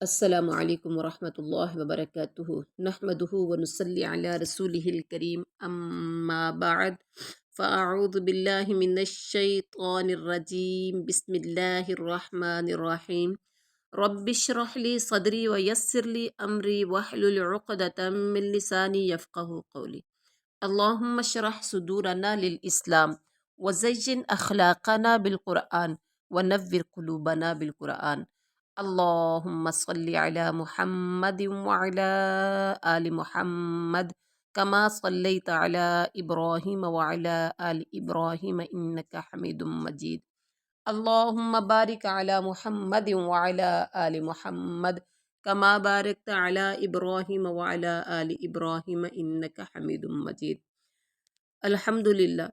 السلام علیکم ورحمۃ اللہ وبرکاتہ نحمدہ ونصلی علی رسولہ الکریم اما بعد فاعوذ باللہ من الشیطان الرجیم بسم اللہ الرحمن الرحیم رب اشرح لی صدری ویسر لی امری واحلل عقدۃ من لسانی یفقہوا قولی اللہم اشرح صدورنا للاسلام وزین اخلاقنا بالقرآن ونور قلوبنا بالقرآن اللهم صل على محمد وعلى آل محمد كما صليت على إبراهيم وعلى آل إبراهيم إنك حميد مجيد اللهم بارك على محمد وعلى آل محمد كما باركت على إبراهيم وعلى آل إبراهيم إنك حميد مجيد الحمدللہ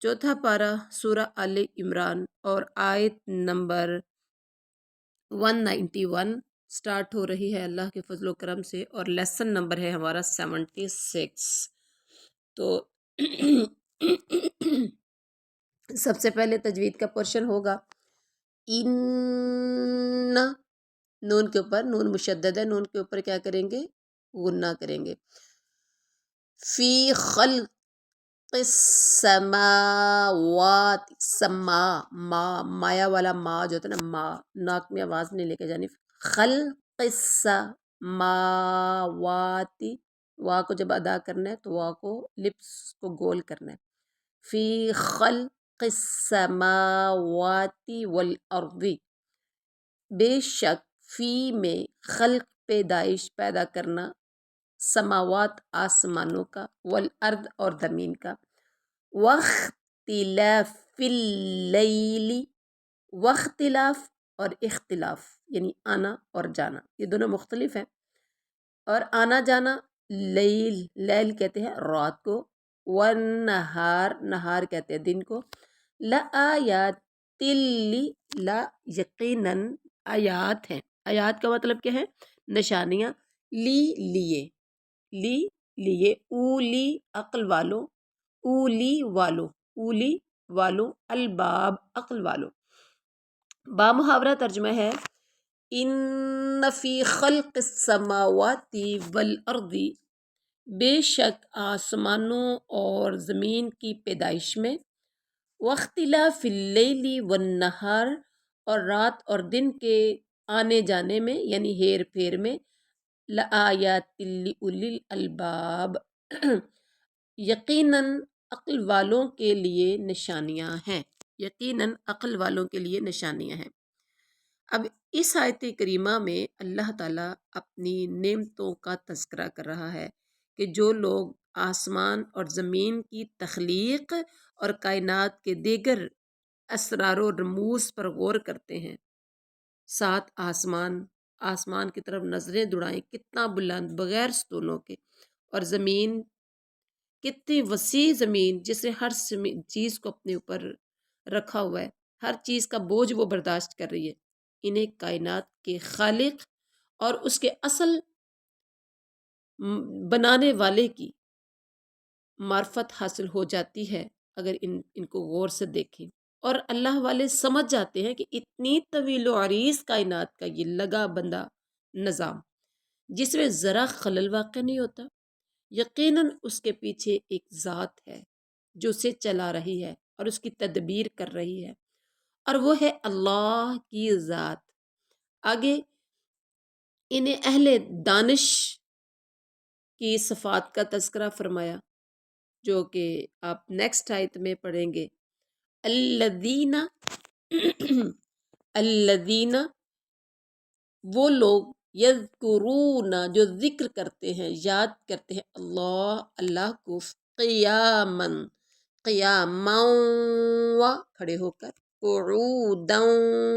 چوتھا پارہ سورہ آل عمران اور آیت نمبر 191 سٹارٹ ہو رہی ہے اللہ کے فضل و کرم سے، اور لیسن نمبر ہے ہمارا 76۔ تو سب سے پہلے تجوید کا پورشن ہوگا ان، نون کے اوپر نون مشدد ہے، نون کے اوپر کیا کریں گے؟ غنہ کریں گے۔ فی خلق السماوات، سما ما مایا والا ما جو ہوتا ہے نا، ما ناک میں آواز نہیں لے کے جانی۔ خلق السماوات، وا کو جب ادا کرنا ہے تو وا کو لپس کو گول کرنا ہے۔ فی خلق السماوات والارض، بے شک فی میں خلق پیدائش پیدا کرنا، سماوات آسمانوں کا، والارض اور زمین کا، واختلاف اللیل، واختلاف اور اختلاف یعنی آنا اور جانا، یہ دونوں مختلف ہیں، اور آنا جانا لیل، لیل کہتے ہیں رات کو، والنہار، نہار کہتے ہیں دن کو، لآیات لا یقیناً آیات ہیں، آیات کا مطلب کیا ہے؟ نشانیاں، لیے اولی عقل والوں، اولی والوں، الباب عقل والوں۔ با محاورہ ترجمہ ہے ان فی خلق السماوات والارض، بے شک آسمانوں اور زمین کی پیدائش میں، واختلاف اللیل والنہار، اور رات اور دن کے آنے جانے میں یعنی ہیر پھیر میں، لآیات لأولی الالباب، یقیناً عقل والوں کے لیے نشانیاں ہیں، یقیناً عقل والوں کے لیے نشانیاں ہیں۔ اب اس آیت کریمہ میں اللہ تعالیٰ اپنی نعمتوں کا تذکرہ کر رہا ہے کہ جو لوگ آسمان اور زمین کی تخلیق اور کائنات کے دیگر اسرار و رموز پر غور کرتے ہیں، ساتھ آسمان کی طرف نظریں دوڑائیں، کتنا بلند بغیر ستونوں کے، اور زمین کتنی وسیع زمین جس نے ہر چیز کو اپنے اوپر رکھا ہوا ہے، ہر چیز کا بوجھ وہ برداشت کر رہی ہے، انہیں کائنات کے خالق اور اس کے اصل بنانے والے کی معرفت حاصل ہو جاتی ہے اگر ان کو غور سے دیکھیں، اور اللہ والے سمجھ جاتے ہیں کہ اتنی طویل و عریض کائنات کا یہ لگا بندہ نظام جس میں ذرا خلل واقع نہیں ہوتا، یقیناً اس کے پیچھے ایک ذات ہے جو اسے چلا رہی ہے اور اس کی تدبیر کر رہی ہے، اور وہ ہے اللہ کی ذات۔ آگے انہیں اہل دانش کی صفات کا تذکرہ فرمایا جو کہ آپ نیکسٹ آیت میں پڑھیں گے، الذین وہ لوگ، یذکرون جو ذکر کرتے ہیں، یاد کرتے ہیں اللہ کو، قیاما و کھڑے ہو کر، قعودا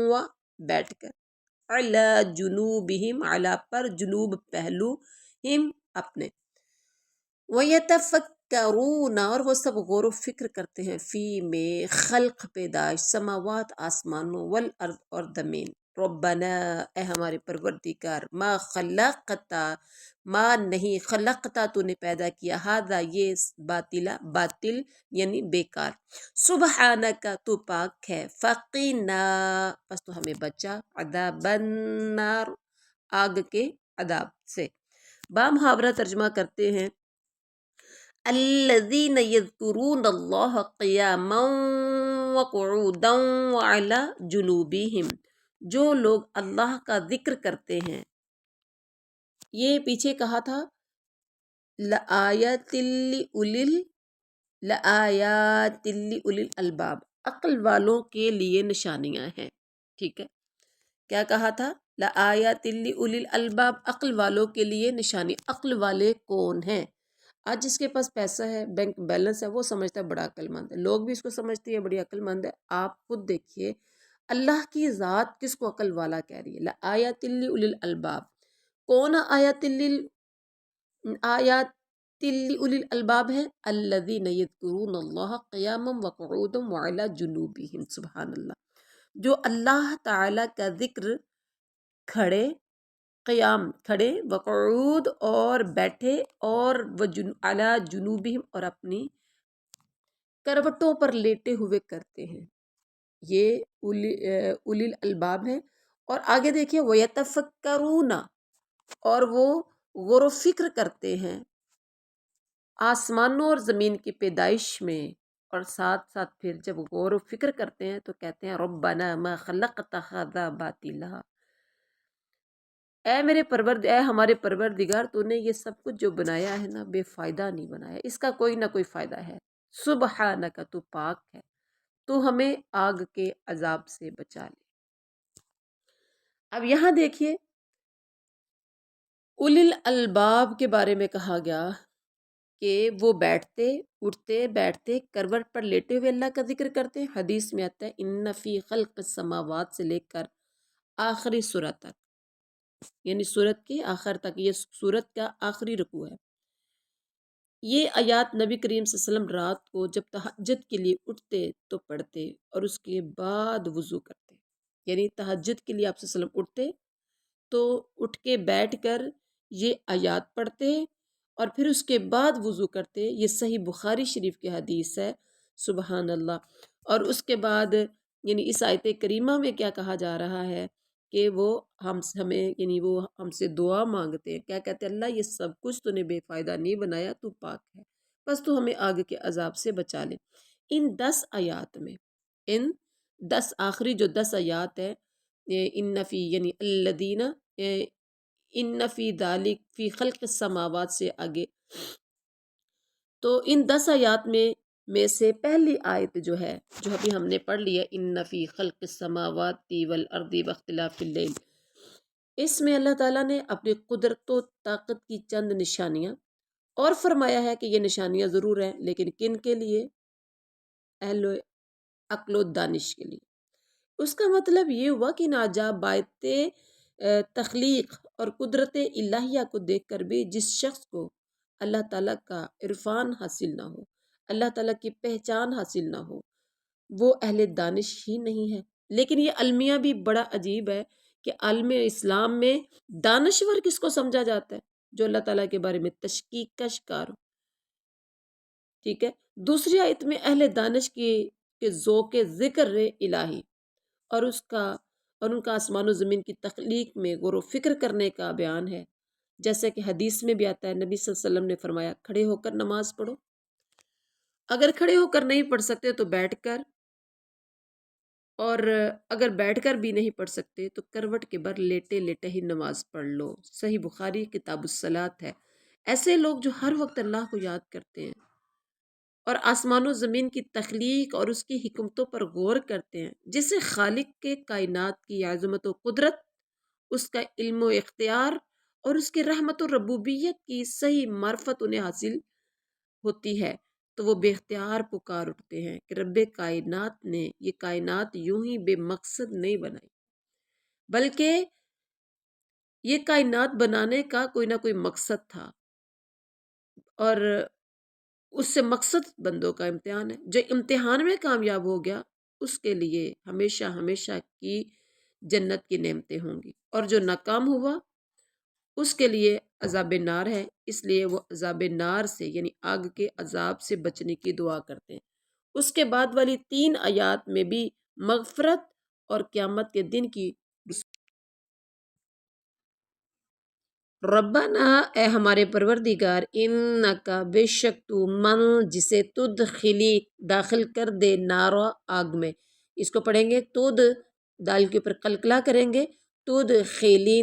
و بیٹھ کر، علی جنوبہم علی پر جنوب پہلو، ہم اپنے، ویتفکرون اور وہ سب غور و فکر کرتے ہیں، فی میں خلق پیدائش، سماوات آسمانوں، والارض اور زمین، ربنا اے ہمارے پروردگار، ما خلقتا ما نہیں، خلقتا تو نے پیدا کیا، ہذا یہ باطل یعنی بیکار، سبحانکا تو پاک ہے، فقینا پس تو ہمیں بچا، عذاب النار آگ کے عذاب سے۔ بامحاورہ ترجمہ کرتے ہیں الذین یذکرون اللہ قیاما وقعودا وعلی جنوبہم، جو لوگ اللہ کا ذکر کرتے ہیں۔ یہ پیچھے کہا تھا لآیات لآیات الالباب، عقل والوں کے لیے نشانیاں ہیں، ٹھیک ہے۔ کیا کہا تھا؟ لآیات الالباب، عقل والوں کے لیے نشانی۔ عقل والے کون ہیں؟ آج جس کے پاس پیسہ ہے، بینک بیلنس ہے، وہ سمجھتا ہے بڑا عقل مند ہے، لوگ بھی اس کو سمجھتے ہیں بڑی عقل مند ہے۔ آپ خود دیکھیے اللہ کی ذات کس کو عقل والا کہہ رہی ہے؟ لآیات الالباب، کون آیات الالباب ہے؟ الذین یذکرون اللہ قیاما وقعودا وعلی جنوبہم، سبحان اللہ، جو اللہ تعالی کا ذکر کھڑے، قیام کھڑے، وقعود اور بیٹھے، اور علی جنوبہم اور اپنی کروٹوں پر لیٹے ہوئے کرتے ہیں، یہ اولی الالباب ہیں۔ اور آگے دیکھیے وَيَتَفَكَّرُونَ، اور وہ غور و فکر کرتے ہیں آسمانوں اور زمین کی پیدائش میں، اور ساتھ ساتھ پھر جب غور و فکر کرتے ہیں تو کہتے ہیں ربنا ما خلقت ھذا باطلا، اے ہمارے پروردگار، تو نے یہ سب کچھ جو بنایا ہے نا بے فائدہ نہیں بنایا، اس کا کوئی نہ کوئی فائدہ ہے۔ سبحانک، تو پاک ہے، تو ہمیں آگ کے عذاب سے بچا لے۔ اب یہاں دیکھیے اولی الالباب کے بارے میں کہا گیا کہ وہ بیٹھتے، اٹھتے، بیٹھتے، کروٹ پر لیٹے ہوئے اللہ کا ذکر کرتے ہیں۔ حدیث میں آتا ہے ان فی خلق السماوات سے لے کر آخری سورت تک، یعنی سورت کے آخر تک، یہ سورت کا آخری رکوع ہے۔ یہ آیات نبی کریم صلی اللہ علیہ وسلم رات کو جب تہجد کے لیے اٹھتے تو پڑھتے، اور اس کے بعد وضو کرتے، یعنی تہجد کے لیے آپ صلی اللہ علیہ وسلم اٹھتے تو اٹھ کے بیٹھ کر یہ آیات پڑھتے، اور پھر اس کے بعد وضو کرتے۔ یہ صحیح بخاری شریف کی حدیث ہے، سبحان اللہ۔ اور اس کے بعد یعنی اس آیت کریمہ میں کیا کہا جا رہا ہے کہ وہ ہمیں یعنی وہ ہم سے دعا مانگتے ہیں، کیا کہتے ہیں؟ اللہ یہ سب کچھ تو نے بے فائدہ نہیں بنایا، تو پاک ہے، بس تو ہمیں آگ کے عذاب سے بچا لے۔ ان 10 آیات میں، ان 10 آخری جو 10 آیات ہے، ان فی یعنی الذین، ان فی ذالک فی خلق السماوات سے آگے، تو ان 10 آیات میں سے پہلی آیت جو ہے، جو ابھی ہم نے پڑھ لی ہے، ان فی خلق السماوات والارض واختلاف اللیل، اس میں اللہ تعالیٰ نے اپنی قدرت و طاقت کی چند نشانیاں، اور فرمایا ہے کہ یہ نشانیاں ضرور ہیں، لیکن کن کے لیے؟ اہل عقل و دانش کے لیے۔ اس کا مطلب یہ ہوا کہ ناجاب بات تخلیق اور قدرت الہیہ کو دیکھ کر بھی جس شخص کو اللہ تعالیٰ کا عرفان حاصل نہ ہو، اللہ تعالیٰ کی پہچان حاصل نہ ہو، وہ اہل دانش ہی نہیں ہے۔ لیکن یہ المیہ بھی بڑا عجیب ہے کہ عالم اسلام میں دانشور کس کو سمجھا جاتا ہے؟ جو اللہ تعالیٰ کے بارے میں تشکیک کا شکار ہو، ٹھیک ہے۔ دوسری آیت میں اہل دانش کے ذوق ذکر الہی اور ان کا آسمان و زمین کی تخلیق میں غور و فکر کرنے کا بیان ہے، جیسے کہ حدیث میں بھی آتا ہے، نبی صلی اللہ علیہ وسلم نے فرمایا کھڑے ہو کر نماز پڑھو، اگر کھڑے ہو کر نہیں پڑھ سکتے تو بیٹھ کر، اور اگر بیٹھ کر بھی نہیں پڑھ سکتے تو کروٹ کے بر لیٹے لیٹے ہی نماز پڑھ لو۔ صحیح بخاری کتاب الصلاۃ ہے۔ ایسے لوگ جو ہر وقت اللہ کو یاد کرتے ہیں اور آسمان و زمین کی تخلیق اور اس کی حکمتوں پر غور کرتے ہیں، جسے خالق کے کائنات کی عظمت و قدرت، اس کا علم و اختیار اور اس کے رحمت و ربوبیت کی صحیح معرفت انہیں حاصل ہوتی ہے، تو وہ بے اختیار پکار اٹھتے ہیں کہ رب کائنات نے یہ کائنات یوں ہی بے مقصد نہیں بنائی، بلکہ یہ کائنات بنانے کا کوئی نہ کوئی مقصد تھا، اور اس سے مقصد بندوں کا امتحان ہے۔ جو امتحان میں کامیاب ہو گیا اس کے لیے ہمیشہ ہمیشہ کی جنت کی نعمتیں ہوں گی، اور جو ناکام ہوا اس کے لیے عذاب نار ہے، اس لیے وہ عذاب نار سے یعنی آگ کے عذاب سے بچنے کی دعا کرتے ہیں۔ اس کے بعد والی 3 آیات میں بھی مغفرت اور قیامت کے دن کی ربنا اے ہمارے پروردگار انکا بے شک تو من جسے تدخلی داخل کر دے نارا آگ میں. اس کو پڑھیں گے تد دال کے اوپر قلقلہ کریں گے تدخلی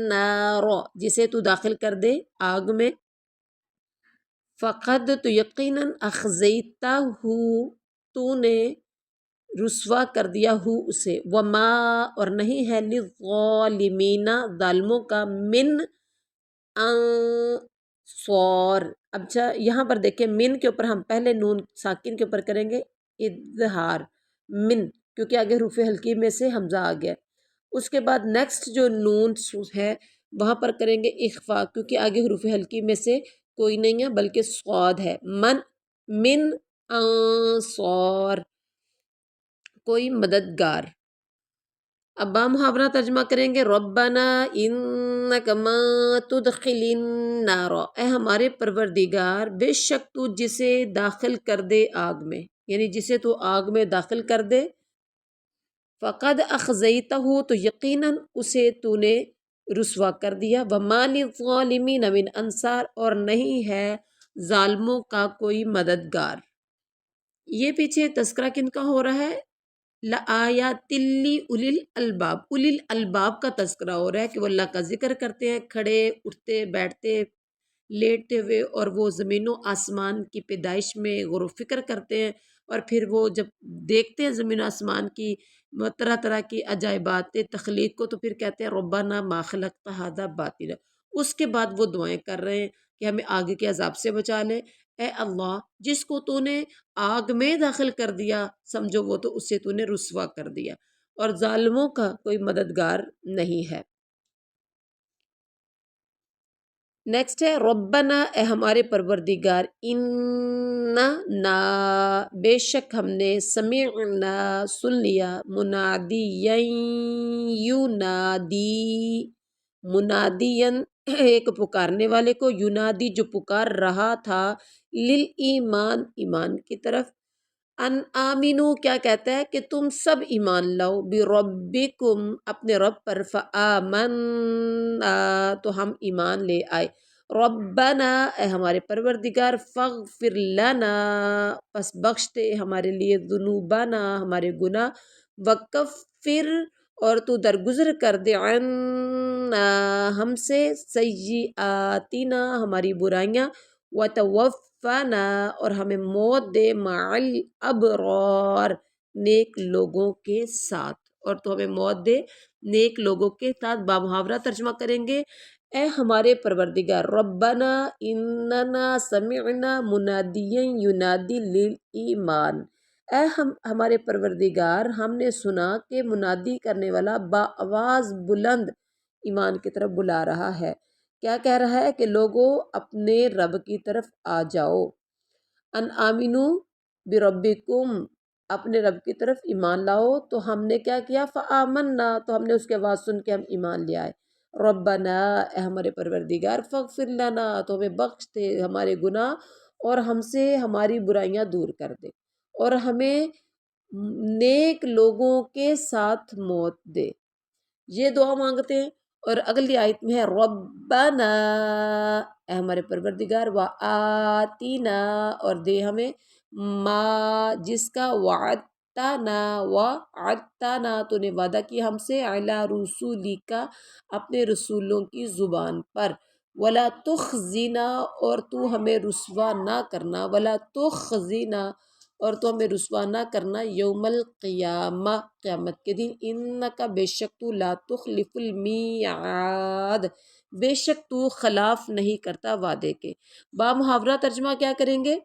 نارا جسے تو داخل کر دے آگ میں. فقد تو یقیناً اخزیتا تو نے رسوا کر دیا ہو اسے. وما اور نہیں ہے للظالمین ظالموں کا من انصار. اچھا یہاں پر دیکھیں من کے اوپر ہم پہلے نون ساکن کے اوپر کریں گے اظہار من کیونکہ آگے حروف حلقی میں سے حمزہ آ گیا. اس کے بعد نیکسٹ جو نون ہے وہاں پر کریں گے اخفا کیونکہ آگے حروف حلقی میں سے کوئی نہیں ہے بلکہ صاد ہے. من انصار کوئی مددگار. اب با محاورہ ترجمہ کریں گے ربنا انک ما تدخل النار اے ہمارے پروردگار بے شک تو جسے داخل کر دے آگ میں یعنی جسے تو آگ میں داخل کر دے. فقد اخزیتہ تو یقیناً اسے تو نے رسوا کر دیا. وما للظالمین من انصار اور نہیں ہے ظالموں کا کوئی مددگار. یہ پیچھے تذکرہ کن کا ہو رہا ہے؟ لآیات اولی الالباب. اولی الالباب کا تذکرہ ہو رہا ہے کہ وہ اللہ کا ذکر کرتے ہیں کھڑے اٹھتے بیٹھتے لیٹتے ہوئے اور وہ زمین و آسمان کی پیدائش میں غور و فکر کرتے ہیں اور پھر وہ جب دیکھتے ہیں زمین و آسمان کی طرح طرح کی عجائبات تخلیق کو تو پھر کہتے ہیں ربنا ما خلقت ھذا باطلا. اس کے بعد وہ دعائیں کر رہے ہیں کہ ہمیں آگ کے عذاب سے بچا لے. اے اللہ جس کو تو نے آگ میں داخل کر دیا سمجھو وہ تو اسے تو نے رسوا کر دیا اور ظالموں کا کوئی مددگار نہیں ہے. نیکسٹ ہے ربنا اے ہمارے پروردگار اننا بے شک ہم نے سمعنا سن لیا منادین ایک پکارنے والے کو ینادی جو پکار رہا تھا للایمان ایمان کی طرف. ان آمینو کیا کہتا ہے کہ تم سب ایمان لاؤ بربکم اپنے رب پر. فآمنا تو ہم ایمان لے آئے. ربنا اے ہمارے پروردگار فاغفر لنا پس بخش دے ہمارے لیے ذنوبنا ہمارے گناہ. وکفر اور تو درگزر کر دے عنا ہم سے سیئاتنا ہماری برائیاں. وتوفنا اور ہمیں موت دے مع الابرار نیک لوگوں کے ساتھ اور تو ہمیں موت دے نیک لوگوں کے ساتھ. بامحاورہ ترجمہ کریں گے اے ہمارے پروردگار ربنا اننا سمعنا منادیا ینادی للایمان اے ہمارے پروردگار ہم نے سنا کہ منادی کرنے والا بآواز بلند ایمان کی طرف بلا رہا ہے. کیا کہہ رہا ہے کہ لوگوں اپنے رب کی طرف آ جاؤ. ان آمینو بربکم اپنے رب کی طرف ایمان لاؤ تو ہم نے کیا کیا فآمنا تو ہم نے اس کے آواز سن کے ہم ایمان لے آئے. ربنا اے ہمارے پروردگار فاغفر لنا تو ہمیں بخش دے ہمارے گناہ اور ہم سے ہماری برائیاں دور کر دے اور ہمیں نیک لوگوں کے ساتھ موت دے. یہ دعا مانگتے ہیں. اور اگلی آیت میں ہے ربنا اے ہمارے پروردگار وآتینا اور دے ہمیں ما جس کا وعدتنا تو نے وعدہ کیا ہم سے علی رسولک اپنے رسولوں کی زبان پر. ولا تخزنا اور تو ہمیں رسوا نہ کرنا ولا تخزنا اور تو ہمیں رسوا نہ کرنا یوم القیامہ قیامت کے دن. انکا بے شک تو لا تخلف المیعاد بے شک تو خلاف نہیں کرتا وعدے کے. با محاورہ ترجمہ کیا کریں گے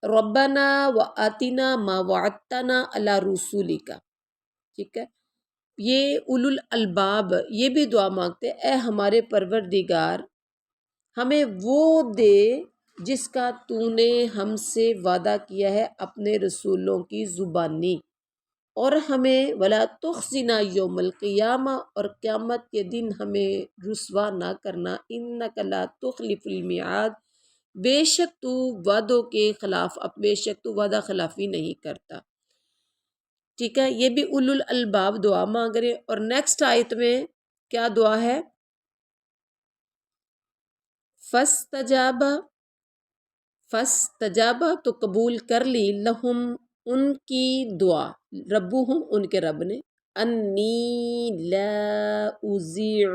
ربنا وآتنا ما وعدتنا علی رسولک. ٹھیک ہے یہ اولو الالباب یہ بھی دعا مانگتے اے ہمارے پروردگار ہمیں وہ دے جس کا تو نے ہم سے وعدہ کیا ہے اپنے رسولوں کی زبانی اور ہمیں ولا تخزنا یوم القیامہ اور قیامت کے دن ہمیں رسوا نہ کرنا. انک لا تخلف المیعاد بے شک تو وعدوں کے خلاف بے شک تو وعدہ خلافی نہیں کرتا. ٹھیک ہے، یہ بھی اولو الالباب دعا مانگ رہے ہیں۔ اور نیکسٹ آیت میں کیا دعا ہے؟ فاستجابا تو قبول کر لی، لہم ان کی دعا، ربہم ان کے رب نے، انی لا اضیع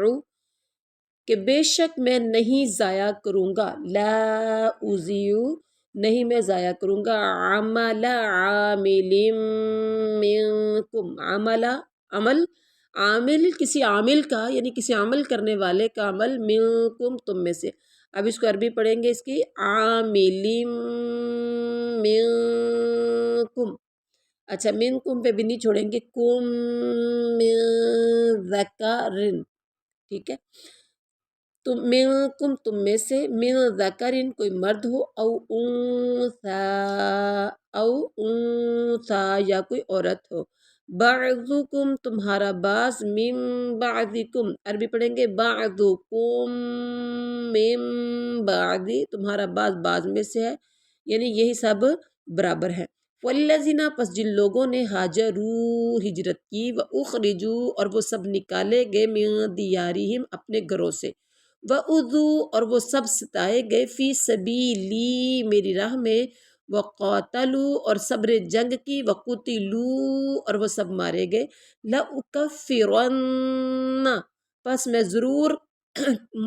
کہ بے شک میں نہیں ضائع کروں گا، لا اضیع نہیں میں ضائع کروں گا، عمل عامل منکم، عمل عامل کسی عامل کا، یعنی کسی عمل کرنے والے کا عمل، منکم تم میں سے۔ اب اس کو عربی پڑھیں گے اس کی، عامل منکم، اچھا منکم پہ بھی نہیں چھوڑیں گے، کم من ذکرن، ٹھیک ہے، تم منکم تم میں سے، من ذکرن کوئی مرد ہو، او انثا یا کوئی عورت ہو، بعضکم تمہارا بعض، من بعضکم عربی پڑھیں گے، بعضکم من بعض تمہارا بعض بعض میں سے ہے، یعنی یہی سب برابر ہے۔ والذین پس جن لوگوں نے ہاجروا ہجرت کی، واخرجوا اور وہ سب نکالے گئے، من دیارہم اپنے گھروں سے، وَأُذُوا اور وہ سب ستائے گئے، فی سبیلی میری راہ میں، وَقَاتَلُوا اور صبر جنگ کی، وَقُتِلُوا اور وہ سب مارے گئے، لَأُكَفِّرَنَّ پس میں ضرور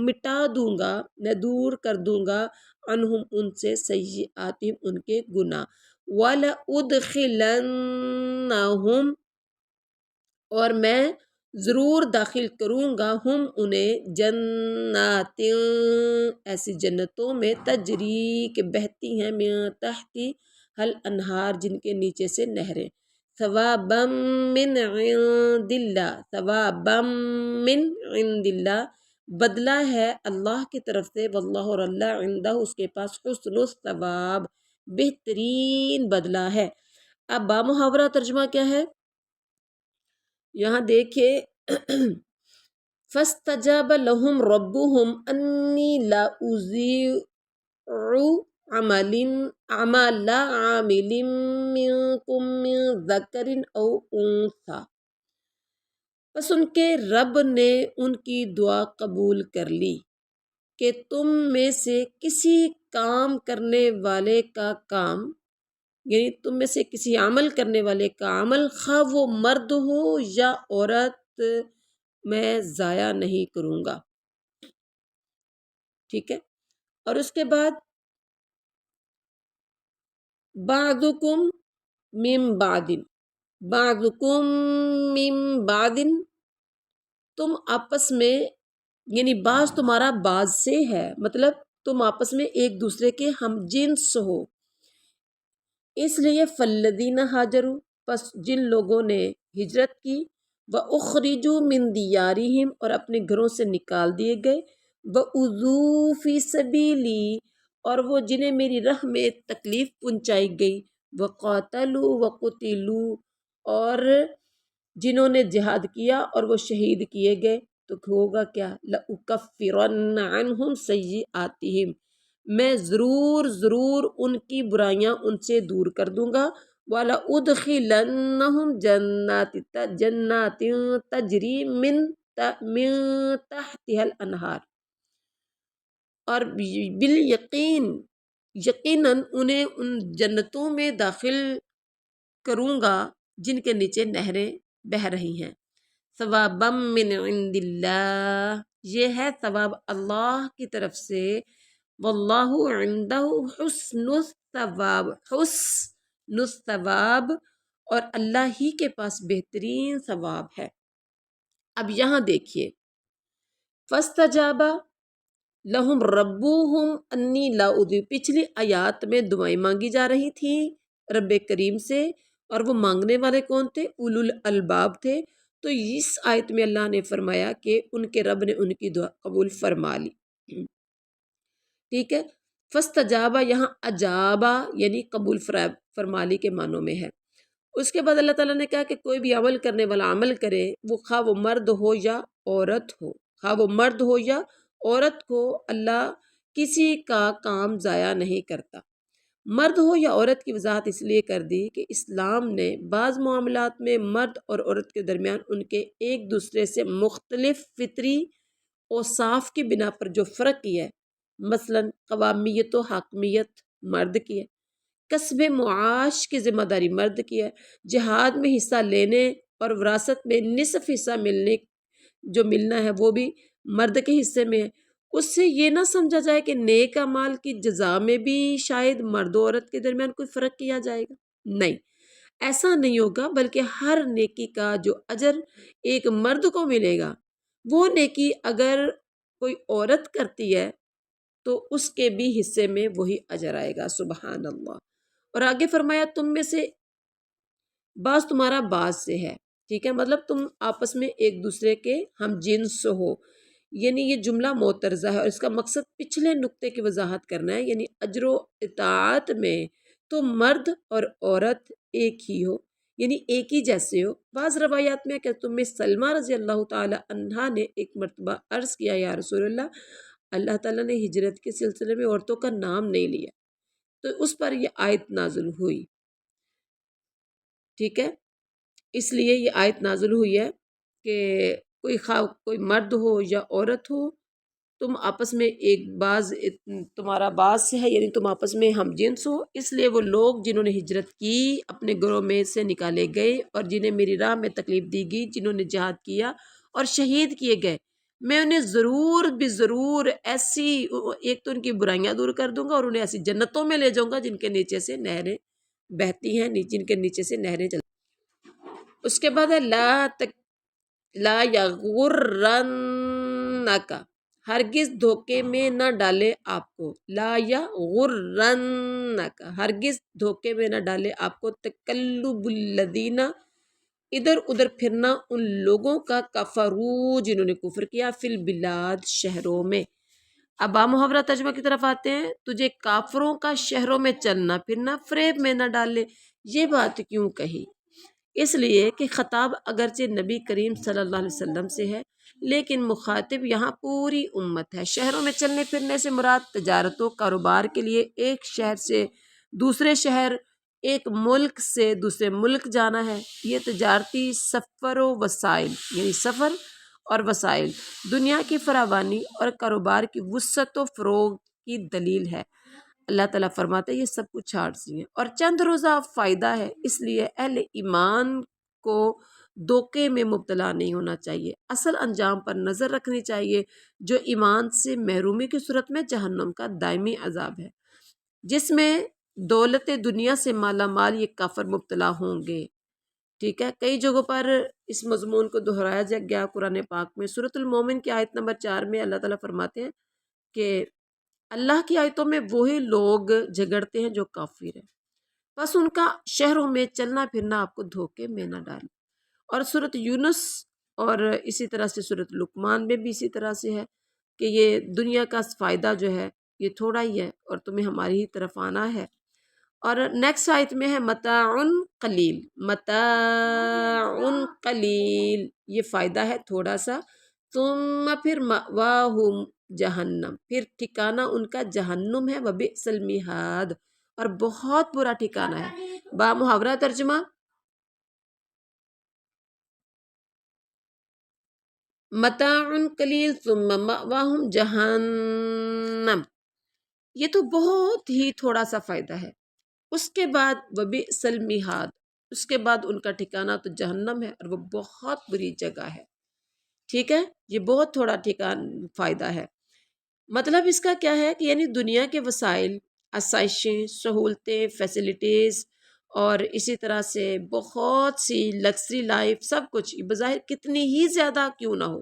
مٹا دوں گا، میں دور کر دوں گا، عنہم ان سے، سیئاتہم ان کے گناہ، وَلَأُدْخِلَنَّهُمْ اور میں ضرور داخل کروں گا، ہم انہیں، جنات ایسی جنتوں میں، تجری کے بہتی ہیں، من تحتی الانہار جن کے نیچے سے نہریں، ثوابا من عند اللہ، ثوابا من عند اللہ بدلہ ہے اللہ کی طرف سے، واللہ اور اللہ عندہ اس کے پاس، حسن الثواب بہترین بدلہ ہے۔ اب با محاورہ ترجمہ کیا ہے؟ یہاں دیکھیں، فاستجاب لهم ربهم انی لا اضیع عمل عامل منکم من ذکر او انثی پس ان کے رب نے ان کی دعا قبول کر لی کہ تم میں سے کسی کام کرنے والے کا کام، یعنی تم میں سے کسی عمل کرنے والے کا عمل، خواہ وہ مرد ہو یا عورت، میں ضائع نہیں کروں گا، ٹھیک ہے۔ اور اس کے بعد بعضکم من بعد، بعضکم من بعد تم آپس میں، یعنی بعض تمہارا بعض سے ہے، مطلب تم آپس میں ایک دوسرے کے ہم جنس ہو، اس لیے فالذین ہاجروا پس جن لوگوں نے ہجرت کی، وَأُخْرِجُوا مِن دِيَارِهِمْ اور اپنے گھروں سے نکال دیے گئے، وَأُذُوا فِي سَبِيلِي اور وہ جنہیں میری راہ میں تکلیف پہنچائی گئی، وَقَاتَلُوا وَقُتِلُوا اور جنہوں نے جہاد کیا اور وہ شہید کیے گئے، تو ہوگا کیا؟ لَأُكَفِّرَنَّ عَنْهُمْ سَيِّئَاتِهِمْ میں ضرور ان کی برائیاں ان سے دور کر دوں گا، وَلَأُدْخِلَنَّهُمْ جَنَّاتٍ تَجْرِي مِن تَحْتِهَا الْأَنْهَارُ اور یقیناً انہیں ان جنتوں میں داخل کروں گا جن کے نیچے نہریں بہہ رہی ہیں، ثوابا من عند اللہ یہ ہے ثواب اللہ کی طرف سے، واللہ عندہ حسن الثواب اور اللہ ہی کے پاس بہترین ثواب ہے۔ اب یہاں دیکھیے، فاستجابا لہم ربہم انی لا اضیع، پچھلی آیات میں دعائیں مانگی جا رہی تھیں رب کریم سے، اور وہ مانگنے والے کون تھے؟ اولو الالباب تھے۔ تو اس آیت میں اللہ نے فرمایا کہ ان کے رب نے ان کی دعا قبول فرما لی، ٹھیک ہے۔ فاستجابا یہاں اجابا یعنی قبول فرما لی کے معنوں میں ہے۔ اس کے بعد اللہ تعالیٰ نے کہا کہ کوئی بھی عمل کرنے والا عمل کرے، وہ خواہ وہ مرد ہو یا عورت ہو، خواہ وہ مرد ہو یا عورت کو، اللہ کسی کا کام ضائع نہیں کرتا۔ مرد ہو یا عورت کی وضاحت اس لیے کر دی کہ اسلام نے بعض معاملات میں مرد اور عورت کے درمیان ان کے ایک دوسرے سے مختلف فطری اوصاف کی بنا پر جو فرق کیا ہے، مثلا قوامیت و حاکمیت مرد کی ہے، کسب معاش کی ذمہ داری مرد کی ہے، جہاد میں حصہ لینے اور وراثت میں نصف حصہ ملنا ہے وہ بھی مرد کے حصے میں ہے، اس سے یہ نہ سمجھا جائے کہ نیک اعمال کی جزا میں بھی شاید مرد و عورت کے درمیان کوئی فرق کیا جائے گا۔ نہیں، ایسا نہیں ہوگا، بلکہ ہر نیکی کا جو اجر ایک مرد کو ملے گا، وہ نیکی اگر کوئی عورت کرتی ہے تو اس کے بھی حصے میں وہی اجر آئے گا۔ سبحان اللہ۔ اور آگے فرمایا تم میں سے بعض تمہارا بعض سے ہے، ٹھیک ہے، مطلب تم آپس میں ایک دوسرے کے ہم جنس ہو، یعنی یہ جملہ معترضہ ہے اور اس کا مقصد پچھلے نقطے کی وضاحت کرنا ہے، یعنی اجر و اطاعت میں تو مرد اور عورت ایک ہی ہو، یعنی ایک ہی جیسے ہو۔ بعض روایات میں کہ تم میں سلمہ رضی اللہ تعالی عنہا نے ایک مرتبہ عرض کیا، یا رسول اللہ تعالیٰ نے ہجرت کے سلسلے میں عورتوں کا نام نہیں لیا، تو اس پر یہ آیت نازل ہوئی، ٹھیک ہے، اس لیے یہ آیت نازل ہوئی ہے کہ کوئی مرد ہو یا عورت ہو، تم آپس میں ایک بعض تمہارا بعض سے ہے، یعنی تم آپس میں ہم جنس ہو۔ اس لیے وہ لوگ جنہوں نے ہجرت کی اپنے گھروں میں سے نکالے گئے اور جنہیں میری راہ میں تکلیف دی گئی، جنہوں نے جہاد کیا اور شہید کیے گئے، میں انہیں ضرور بھی ضرور ایسی ایک تو ان کی برائیاں دور کر دوں گا اور انہیں ایسی جنتوں میں لے جاؤں گا جن کے نیچے سے نہریں بہتی ہیں، جن کے نیچے سے نہریں چلتی۔ اس کے بعد ہے لا یغرنک، ہرگز دھوکے میں نہ ڈالے آپ کو، لا یغرنک، ہرگز دھوکے میں نہ ڈالے آپ کو، تقلب الذین، ادھر ادھر پھرنا ان لوگوں کا، کفرو، جنہوں نے کفر کیا، فی البلاد، شہروں میں۔ اب محاورہ ترجمہ کی طرف آتے ہیں، تجھے کافروں کا شہروں میں چلنا پھرنا فریب میں نہ ڈالے، یہ بات کیوں کہی؟ اس لیے کہ خطاب اگرچہ نبی کریم صلی اللہ علیہ وسلم سے ہے، لیکن مخاطب یہاں پوری امت ہے۔ شہروں میں چلنے پھرنے سے مراد تجارت و کاروبار کے لیے ایک شہر سے دوسرے شہر، ایک ملک سے دوسرے ملک جانا ہے۔ یہ تجارتی سفر و وسائل، یعنی سفر اور وسائل، دنیا کی فراوانی اور کاروبار کی وسعت و فروغ کی دلیل ہے۔ اللہ تعالیٰ فرماتے ہیں یہ سب کچھ عارضی ہے اور چند روزہ فائدہ ہے، اس لیے اہل ایمان کو دھوکے میں مبتلا نہیں ہونا چاہیے، اصل انجام پر نظر رکھنی چاہیے جو ایمان سے محرومی کی صورت میں جہنم کا دائمی عذاب ہے، جس میں دولت دنیا سے مالا مال یہ کافر مبتلا ہوں گے، ٹھیک ہے۔ کئی جگہوں پر اس مضمون کو دہرایا گیا قرآن پاک میں، سورۃ المومن کی آیت نمبر 4 میں اللہ تعالیٰ فرماتے ہیں کہ اللہ کی آیتوں میں وہی لوگ جھگڑتے ہیں جو کافر ہیں، بس ان کا شہروں میں چلنا پھرنا آپ کو دھوکے میں نہ ڈالے۔ اور سورۃ یونس اور اسی طرح سے سورۃ لقمان میں بھی اسی طرح سے ہے کہ یہ دنیا کا فائدہ جو ہے یہ تھوڑا ہی ہے اور تمہیں ہماری ہی طرف آنا ہے۔ اور نیکسٹ آیت میں ہے متاع قلیل، متاع قلیل، یہ فائدہ ہے تھوڑا سا، ثم پھر مأواہم جہنم، پھر ٹھکانہ ان کا جہنم ہے، وبئس المہاد، اور بہت برا ٹھکانہ ہے۔ با محاورہ ترجمہ، متاع قلیل ثم مأواہم جہنم، یہ تو بہت ہی تھوڑا سا فائدہ ہے، اس کے بعد وبئس المہاد، اس کے بعد ان کا ٹھکانہ تو جہنم ہے اور وہ بہت بری جگہ ہے، ٹھیک ہے، یہ بہت تھوڑا فائدہ ہے۔ مطلب اس کا کیا ہے کہ یعنی دنیا کے وسائل، آسائشیں، سہولتیں، فیسلٹیز اور اسی طرح سے بہت سی لگژری لائف، سب کچھ بظاہر کتنی ہی زیادہ کیوں نہ ہو،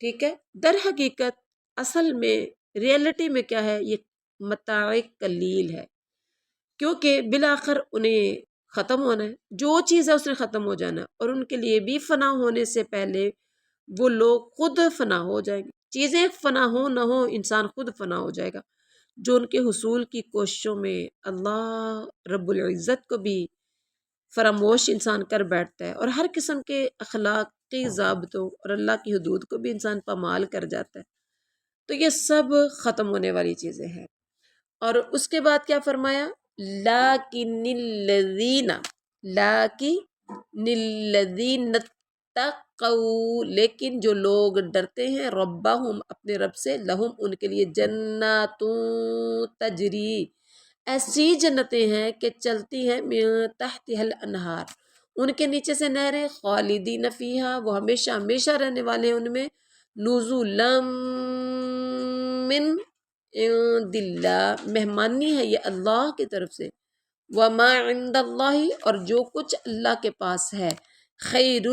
ٹھیک ہے، در حقیقت اصل میں ریئلٹی میں کیا ہے، یہ متاع قلیل ہے، کیونکہ بالآخر انہیں ختم ہونا ہے، جو چیز ہے اس نے ختم ہو جانا ہے، اور ان کے لیے بھی فنا ہونے سے پہلے وہ لوگ خود فنا ہو جائیں گے، چیزیں فنا ہو نہ ہو انسان خود فنا ہو جائے گا، جو ان کے حصول کی کوششوں میں اللہ رب العزت کو بھی فراموش انسان کر بیٹھتا ہے، اور ہر قسم کے اخلاقی ضابطوں اور اللہ کی حدود کو بھی انسان پامال کر جاتا ہے، تو یہ سب ختم ہونے والی چیزیں ہیں۔ اور اس کے بعد کیا فرمایا، لیکن الذین اتقوا، لیکن جو لوگ ڈرتے ہیں ربہم اپنے رب سے، لہم ان کے لیے جناتوں تجری، ایسی جنتیں ہیں کہ چلتی ہیں من تحتها الانہار، ان کے نیچے سے نہریں، خالدین فیہا، وہ ہمیشہ ہمیشہ رہنے والے ہیں ان میں، نزلا من عند اللہ، مہمانی ہے یہ اللہ کی طرف سے، وما عند اللہ، اور جو کچھ اللہ کے پاس ہے، خیر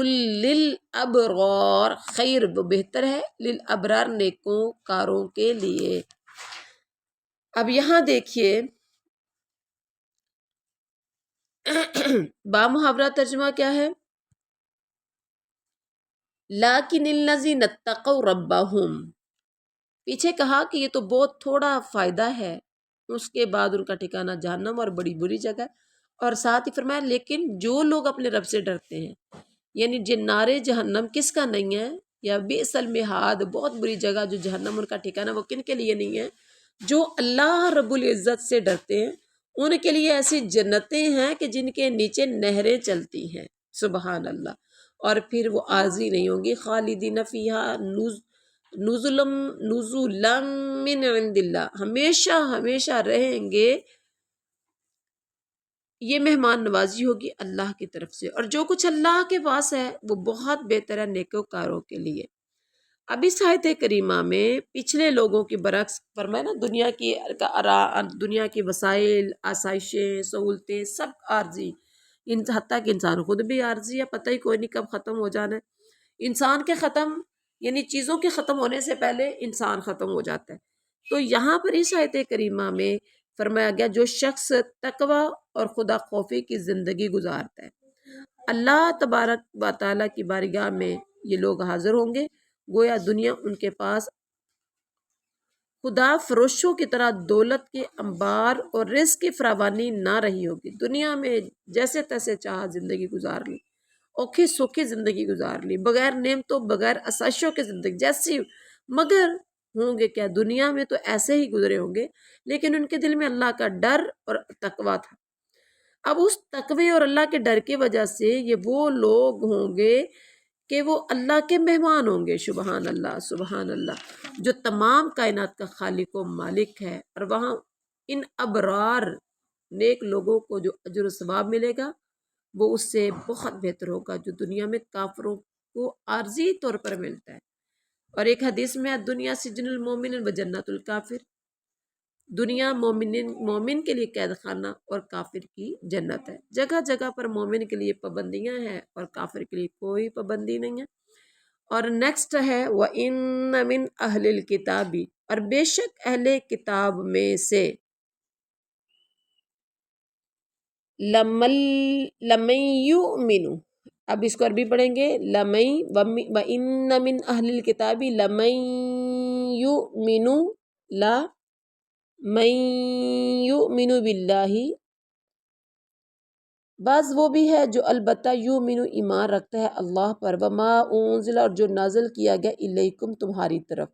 للابرار، خیر وہ بہتر ہے، للابرار نیکوں کاروں کے لیے۔ اب یہاں دیکھیے با محاورہ ترجمہ کیا ہے؟ لیکن الذین اتقوا ربہم، پیچھے کہا کہ یہ تو بہت تھوڑا فائدہ ہے، اس کے بعد ان کا ٹھکانہ جہنم اور بڑی بری جگہ، اور ساتھ ہی فرمایا لیکن جو لوگ اپنے رب سے ڈرتے ہیں، یعنی جنار جہنم کس کا نہیں ہے، یا بئس المہاد، بہت بری جگہ جو جہنم ان کا ٹھکانہ، وہ کن کے لیے نہیں ہے؟ جو اللہ رب العزت سے ڈرتے ہیں، ان کے لیے ایسی جنتیں ہیں کہ جن کے نیچے نہریں چلتی ہیں، سبحان اللہ، اور پھر وہ عارضی نہیں ہوں گی، خالدین فیہا نزلا من عند اللہ، ہمیشہ ہمیشہ رہیں گے، یہ مہمان نوازی ہوگی اللہ کی طرف سے، اور جو کچھ اللہ کے پاس ہے وہ بہت بہتر ہے نیکوکاروں کے لیے۔ اب اس آیت کریمہ میں پچھلے لوگوں کے برعکس فرمایا نا، دنیا کی وسائل، آسائشیں، سہولتیں سب عارضی، حتیٰ کہ انسان خود بھی عارضی ہے، پتہ ہی کوئی نہیں کب ختم ہو جانا ہے۔ انسان کے ختم یعنی چیزوں کے ختم ہونے سے پہلے انسان ختم ہو جاتا ہے۔ تو یہاں پر اس آیت کریمہ میں فرمایا گیا جو شخص تقوی اور خدا خوفی کی زندگی گزارتا ہے، اللہ تبارک و تعالیٰ کی بارگاہ میں یہ لوگ حاضر ہوں گے، گویا دنیا ان کے پاس خدا فروشوں کی طرح دولت کے انبار اور رزق کی فراوانی نہ رہی ہوگی، دنیا میں جیسے تیسے چاہا زندگی گزار لی، اوکھی سوکھی زندگی گزار لی، بغیر نعمتوں بغیر آسائشوں کی زندگی جیسی، مگر ہوں گے کیا، دنیا میں تو ایسے ہی گزرے ہوں گے، لیکن ان کے دل میں اللہ کا ڈر اور تقویٰ تھا۔ اب اس تقوی اور اللہ کے ڈر کی وجہ سے یہ وہ لوگ ہوں گے کہ وہ اللہ کے مہمان ہوں گے، سبحان اللہ سبحان اللہ، جو تمام کائنات کا خالق و مالک ہے، اور وہاں ان ابرار نیک لوگوں کو جو اجر و ثواب ملے گا وہ اس سے بہت بہتر ہوگا جو دنیا میں کافروں کو عارضی طور پر ملتا ہے۔ اور ایک حدیث میں دنیا سجن المومن و جنت الکافر، دنیا مومن کے لیے قید خانہ اور کافر کی جنت ہے، جگہ جگہ پر مومن کے لیے پابندیاں ہیں اور کافر کے لیے کوئی پابندی نہیں ہے۔ اور نیکسٹ ہے وَإِنَّ مِنْ أَهْلِ الْكِتَابِ، اور بے شک اہل کتاب میں سے لَمَن يُؤْمِنُ، اب اس کو عربی پڑھیں گے، وَإِنَّ مِنْ أَهْلِ الْكِتَابِ لَمَن يُؤْمِنُ، من یؤمن باللہ، بعض وہ بھی ہے جو البتہ یؤمن ایمان رکھتا ہے اللہ پر، وما انزل، اور جو نازل کیا گیا الیکم تمہاری طرف،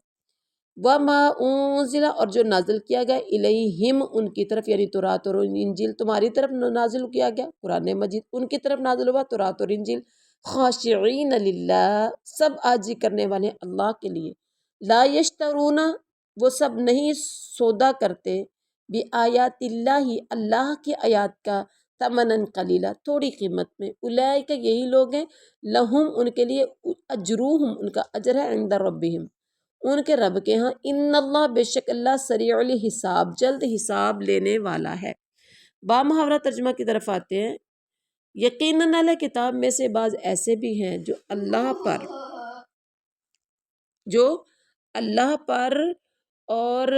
وما انزل، اور جو نازل کیا گیا الیہم ان کی طرف، یعنی تورات اور انجیل تمہاری طرف نازل کیا گیا، قرآن مجید ان کی طرف نازل ہوا تورات اور انجیل، خاشعین للہ، سب عاجزی کرنے والے ہیں اللہ کے لیے، لا یشترون، وہ سب نہیں سودا کرتے، بآیات اللہ، اللہ کی آیات کا، ثمناً قلیلا، تھوڑی قیمت میں، اولئک یہی لوگ ہیں، لہم ان کے لیے، اجروہم ان کا اجر ہے، عند ربہم ان کے رب کے ہاں، ان اللہ بے شک اللہ سریع الحساب جلد حساب لینے والا ہے۔ با محاورہ ترجمہ کی طرف آتے ہیں، یقیناً اہل کتاب میں سے بعض ایسے بھی ہیں جو اللہ پر اور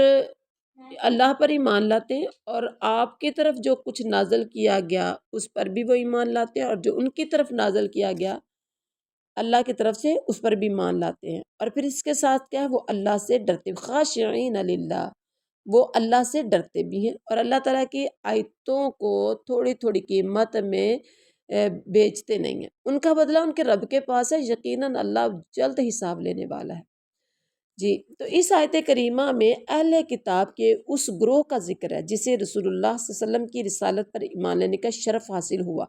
اللہ پر ایمان لاتے ہیں، اور آپ کی طرف جو کچھ نازل کیا گیا اس پر بھی وہ ایمان لاتے ہیں، اور جو ان کی طرف نازل کیا گیا اللہ کی طرف سے اس پر بھی ایمان لاتے ہیں، اور پھر اس کے ساتھ کیا ہے، وہ اللہ سے ڈرتے، خاشعین للہ، وہ اللہ سے ڈرتے بھی ہیں، اور اللہ تعالیٰ کی آیتوں کو تھوڑی تھوڑی قیمت میں بیچتے نہیں ہیں، ان کا بدلہ ان کے رب کے پاس ہے، یقیناً اللہ جلد حساب لینے والا ہے۔ جی، تو اس آیت کریمہ میں اہل کتاب کے اس گروہ کا ذکر ہے جسے رسول اللہ صلی اللہ علیہ وسلم کی رسالت پر ایمان لانے کا شرف حاصل ہوا۔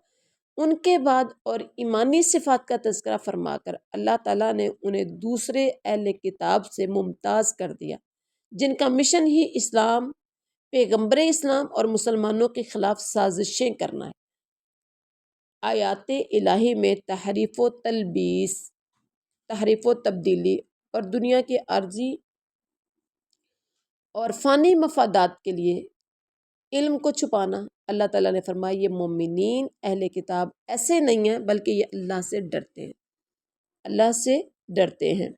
ان کے بعد اور ایمانی صفات کا تذکرہ فرما کر اللہ تعالیٰ نے انہیں دوسرے اہل کتاب سے ممتاز کر دیا، جن کا مشن ہی اسلام، پیغمبر اسلام اور مسلمانوں کے خلاف سازشیں کرنا ہے۔ آیات الہی میں تحریف و تلبیس، تحریف و تبدیلی اور دنیا کے عارضی اور فانی مفادات کے لیے علم کو چھپانا، اللہ تعالیٰ نے فرمایا یہ مومنین اہل کتاب ایسے نہیں ہیں بلکہ یہ اللہ سے ڈرتے ہیں، اللہ سے ڈرتے ہیں۔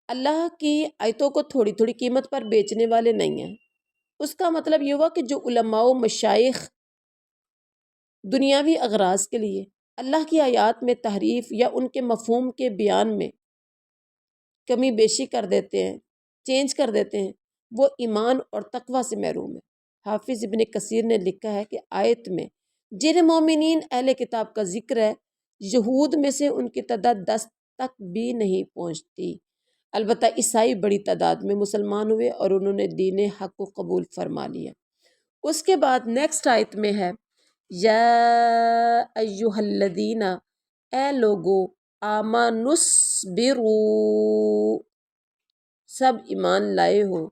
اللہ کی آیتوں کو تھوڑی تھوڑی قیمت پر بیچنے والے نہیں ہیں۔ اس کا مطلب یہ ہوا کہ جو علماء و مشائخ دنیاوی اغراض کے لیے اللہ کی آیات میں تحریف یا ان کے مفہوم کے بیان میں کمی بیشی کر دیتے ہیں، چینج کر دیتے ہیں، وہ ایمان اور تقوی سے محروم ہے۔ حافظ ابن کثیر نے لکھا ہے کہ آیت میں جن مومنین اہل کتاب کا ذکر ہے، یہود میں سے ان کی تعداد 10 تک بھی نہیں پہنچتی۔ البتہ عیسائی بڑی تعداد میں مسلمان ہوئے اور انہوں نے دین حق کو قبول فرما لیا۔ اس کے بعد نیکسٹ آیت میں ہے یا ایہا الذین، اے لوگو، آمنوا اصبروا، سب ایمان لائے ہو،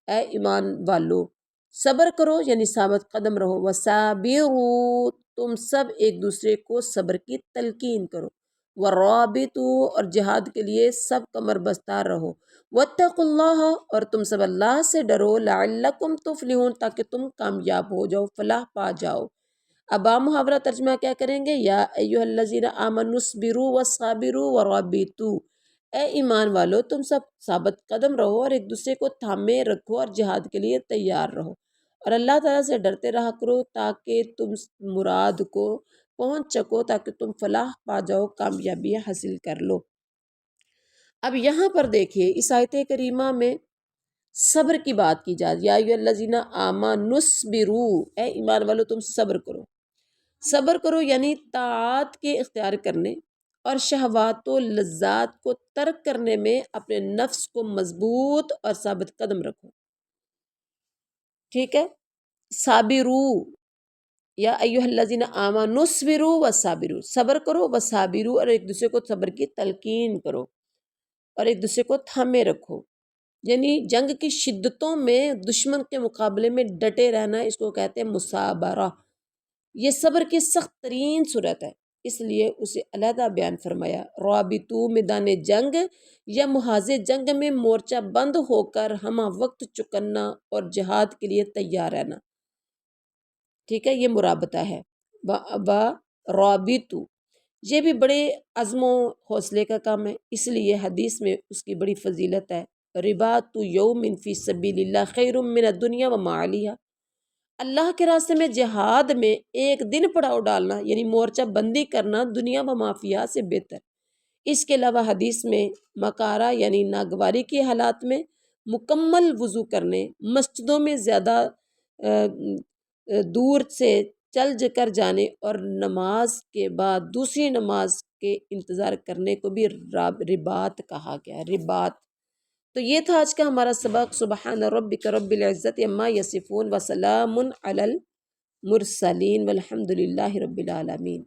اے ایمان والو صبر کرو یعنی ثابت قدم رہو، وصابروا، تم سب ایک دوسرے کو صبر کی تلقین کرو، ورابطوا، اور جہاد کے لیے سب کمر بستہ رہو، واتقوا اللہ، اور تم سب اللہ سے ڈرو، لعلکم تفلحون، تاکہ تم کامیاب ہو جاؤ، فلاح پا جاؤ۔ اب آپ محاورہ ترجمہ کیا کریں گے؟ یا ایھا الذین آمنوا اصبروا وصابروا ورابطوا، اے ایمان والو تم سب ثابت قدم رہو اور ایک دوسرے کو تھامے رکھو اور جہاد کے لیے تیار رہو، اور اللہ تعالیٰ سے ڈرتے رہا کرو تاکہ تم مراد کو پہنچ سکو، تاکہ تم فلاح پا جاؤ، کامیابی حاصل کر لو۔ اب یہاں پر دیکھیے اس آیت کریمہ میں صبر کی بات کی جائے، یا ایھا الذین آمنوا اصبروا، اے ایمان والو تم صبر کرو۔ صبر کرو یعنی طاعات کے اختیار کرنے اور شہوات و لذات کو ترک کرنے میں اپنے نفس کو مضبوط اور ثابت قدم رکھو، ٹھیک ہے۔ صابرو، یا ایھا الذین آمنوا اصبروا وصابروا، صبر کرو، وصابروا، اور ایک دوسرے کو صبر کی تلقین کرو اور ایک دوسرے کو تھامے رکھو، یعنی جنگ کی شدتوں میں دشمن کے مقابلے میں ڈٹے رہنا، اس کو کہتے ہیں مصابرہ۔ یہ صبر کی سخت ترین صورت ہے، اس لیے اسے علیحدہ بیان فرمایا۔ رابطو، میدان جنگ یا محاذ جنگ میں مورچہ بند ہو کر ہمہ وقت چکنا اور جہاد کے لیے تیار رہنا، ٹھیک ہے، یہ مرابطہ ہے۔ رابطو، یہ بھی بڑے عزم و حوصلے کا کام ہے، اس لیے حدیث میں اس کی بڑی فضیلت ہے۔ رباط یوم فی سبیل اللہ خیر من الدنیا وما علیہا، اللہ کے راستے میں جہاد میں ایک دن پڑاؤ ڈالنا یعنی مورچہ بندی کرنا دنیا و ما فیہا سے بہتر۔ اس کے علاوہ حدیث میں مکارہ یعنی ناگواری کے حالات میں مکمل وضو کرنے، مسجدوں میں زیادہ دور سے چل کر جانے اور نماز کے بعد دوسری نماز کے انتظار کرنے کو بھی رباط کہا گیا ہے، رباط۔ تو یہ تھا آج کا ہمارا سبق۔ سبحان ربک رب العزت عما یصفون وسلام علی المرسلین والحمد للہ رب العالمین۔